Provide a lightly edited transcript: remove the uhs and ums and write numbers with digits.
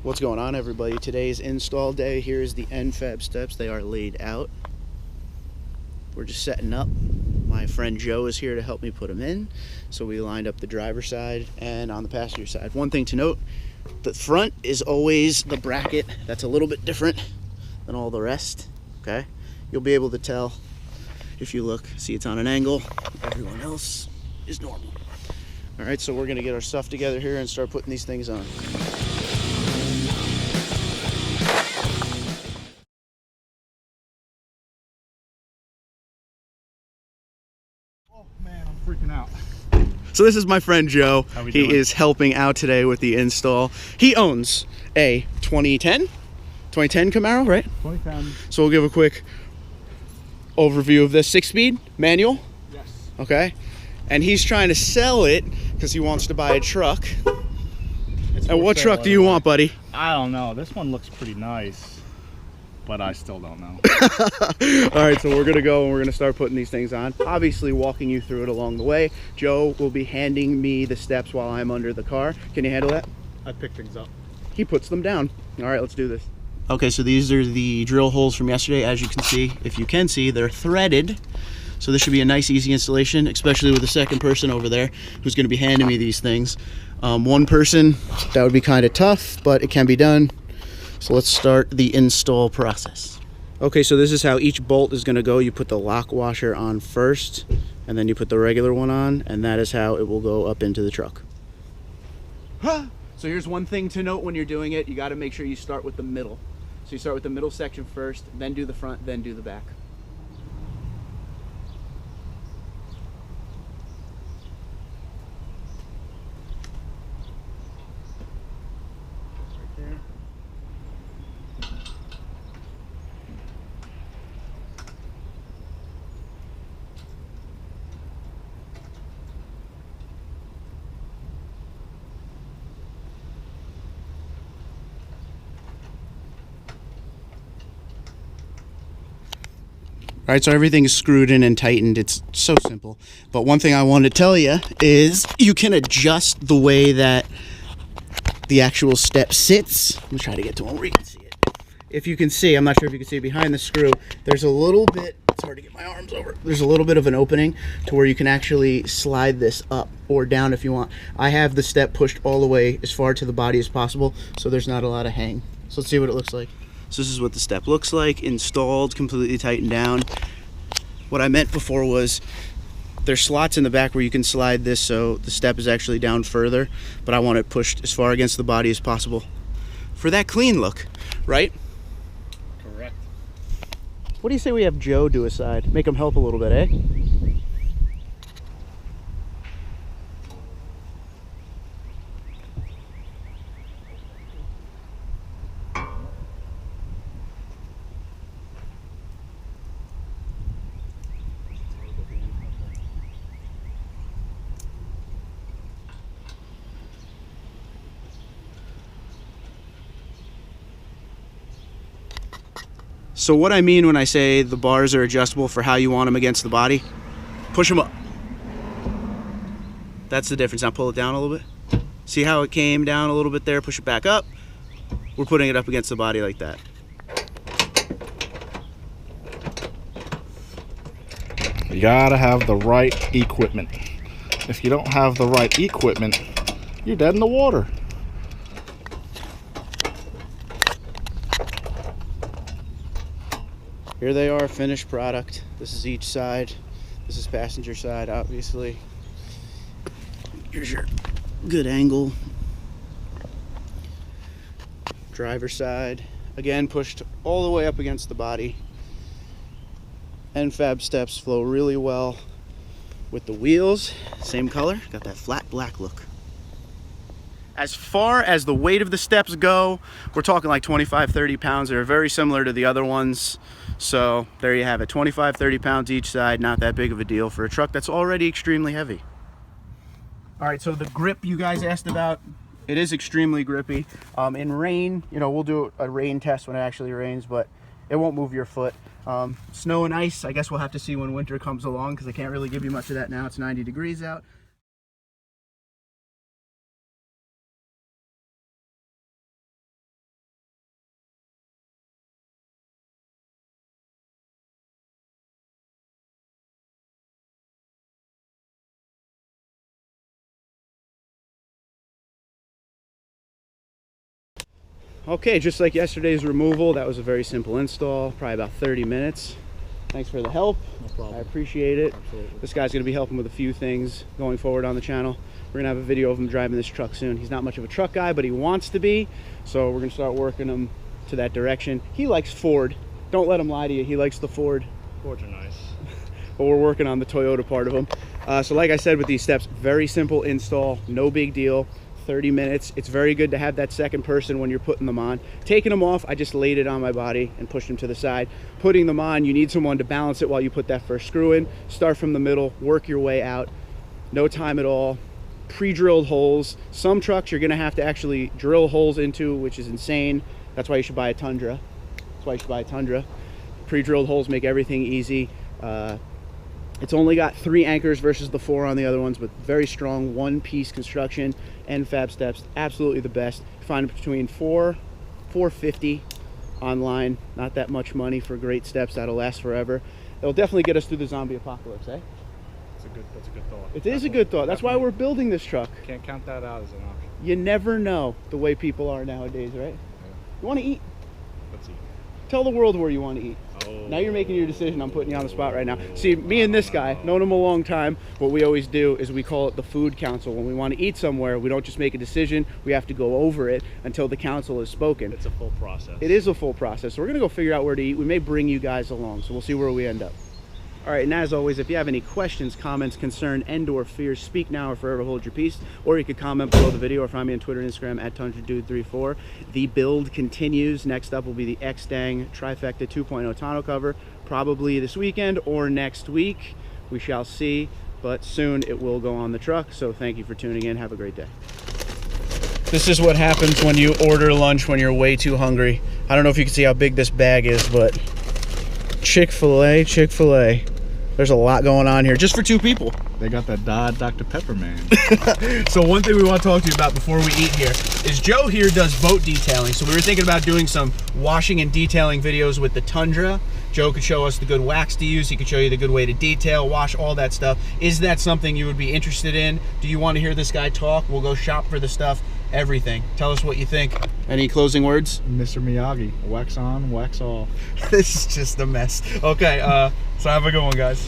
What's going on, everybody? Today's install day. Here's the N-Fab steps. They are laid out. We're just setting up. My friend Joe is here to help me put them in. So we lined up the driver's side and on the passenger side. One thing to note, the front is always the bracket. That's a little bit different than all the rest, okay? You'll be able to tell if you look. See, it's on an angle. Everyone else is normal. All right, so we're gonna get our stuff together here and start putting these things on. Oh man, I'm freaking out. So this is my friend Joe. How we He doing? is helping out today with the install. He owns a 2010 Camaro, right? 2010. So we'll give a quick overview of this 6-speed manual. Yes. Okay. And he's trying to sell it because he wants to buy a truck. And what truck do you want, buddy? I don't know. This one looks pretty nice, but I still don't know. All right, so we're gonna go and we're gonna start putting these things on. Obviously walking you through it along the way. Joe will be handing me the steps while I'm under the car. Can you handle that? I pick things up. He puts them down. All right, let's do this. Okay, so these are the drill holes from yesterday. As you can see, if you can see, they're threaded. So this should be a nice, easy installation, especially with the second person over there who's gonna be handing me these things. One person, that would be kind of tough, but it can be done. So let's start the install process. Okay, so this is how each bolt is gonna go. You put the lock washer on first, and then you put the regular one on, and that is how it will go up into the truck. So here's one thing to note when you're doing it. You gotta make sure you start with the middle. So you start with the middle section first, then do the front, then do the back. Right there. All right, so everything is screwed in and tightened. It's so simple. But one thing I want to tell you is you can adjust the way that the actual step sits. Let me try to get to one where you can see it. If you can see, I'm not sure if you can see behind the screw, there's a little bit, it's hard to get my arms over. There's a little bit of an opening to where you can actually slide this up or down if you want. I have the step pushed all the way as far to the body as possible, so there's not a lot of hang. So let's see what it looks like. So this is what the step looks like, installed, completely tightened down. What I meant before was there's slots in the back where you can slide this so the step is actually down further, but I want it pushed as far against the body as possible for that clean look, right? Correct. What do you say we have Joe do a side? Make him help a little bit, eh? So what I mean when I say the bars are adjustable for how you want them against the body, push them up. That's the difference. Now pull it down a little bit. See how it came down a little bit there? Push it back up. We're putting it up against the body like that. You gotta have the right equipment. If you don't have the right equipment, you're dead in the water. Here they are, finished product. This is each side. This is passenger side, obviously. Here's your good angle. Driver side. Again, pushed all the way up against the body. N-Fab steps flow really well with the wheels. Same color, got that flat black look. As far as the weight of the steps go, we're talking like 25, 30 pounds. They're very similar to the other ones. So there you have it, 25, 30 pounds each side, not that big of a deal for a truck that's already extremely heavy. All right, so the grip you guys asked about, it is extremely grippy. In rain, you know, we'll do a rain test when it actually rains, but it won't move your foot. Snow and ice, I guess we'll have to see when winter comes along because I can't really give you much of that now. It's 90 degrees out. Okay, just like yesterday's removal, that was a very simple install, probably about 30 minutes. Thanks for the help. No problem. I appreciate it. Absolutely. This guy's gonna be helping with a few things going forward on the channel. We're gonna have a video of him driving this truck soon. He's not much of a truck guy, but he wants to be. So we're gonna start working him to that direction. He likes Ford. Don't let him lie to you. He likes the Ford. Fords are nice. But we're working on the Toyota part of them. So like I said with these steps, very simple install, no big deal. 30 minutes. It's very good to have that second person when you're putting them on. Taking them off, I just laid it on my body and pushed them to the side. Putting them on, you need someone to balance it while you put that first screw in. Start from the middle, work your way out. No time at all. Pre-drilled holes. Some trucks you're gonna have to actually drill holes into, which is insane. That's why you should buy a Tundra. That's why you should buy a Tundra. Pre-drilled holes make everything easy. It's only got 3 anchors versus the 4 on the other ones, but very strong one-piece construction. N-Fab steps, absolutely the best. You find it between $450 online. Not that much money for great steps that'll last forever. It'll definitely get us through the zombie apocalypse, eh? That's a good thought. It is a good thought. That's why we're building this truck. Can't count that out as an option. You never know the way people are nowadays, right? Yeah. You want to eat? Let's see. Tell the world where you want to eat. Oh. Now you're making your decision. I'm putting you on the spot right now. See, me and this guy, known him a long time, what we always do is we call it the food council. When we want to eat somewhere, we don't just make a decision. We have to go over it until the council has spoken. It's a full process. It is a full process. So we're going to go figure out where to eat. We may bring you guys along, so we'll see where we end up. All right, and as always, if you have any questions, comments, concern, and/or fears, speak now or forever hold your peace. Or you could comment below the video or find me on Twitter and Instagram at TundraDude34. The build continues. Next up will be the X-Dang Trifecta 2.0 tonneau cover, probably this weekend or next week. We shall see, but soon it will go on the truck. So thank you for tuning in. Have a great day. This is what happens when you order lunch when you're way too hungry. I don't know if you can see how big this bag is, but Chick-fil-A, Chick-fil-A. There's a lot going on here, just for 2 people. They got that Dr. Pepper, man. So one thing we want to talk to you about before we eat here is Joe here does boat detailing. So we were thinking about doing some washing and detailing videos with the Tundra. Joe could show us the good wax to use. He could show you the good way to detail, wash, all that stuff. Is that something you would be interested in? Do you want to hear this guy talk? We'll go shop for the stuff, everything. Tell us what you think. Any closing words? Mr. Miyagi, wax on, wax off. This is just a mess. Okay, so have a good one, guys.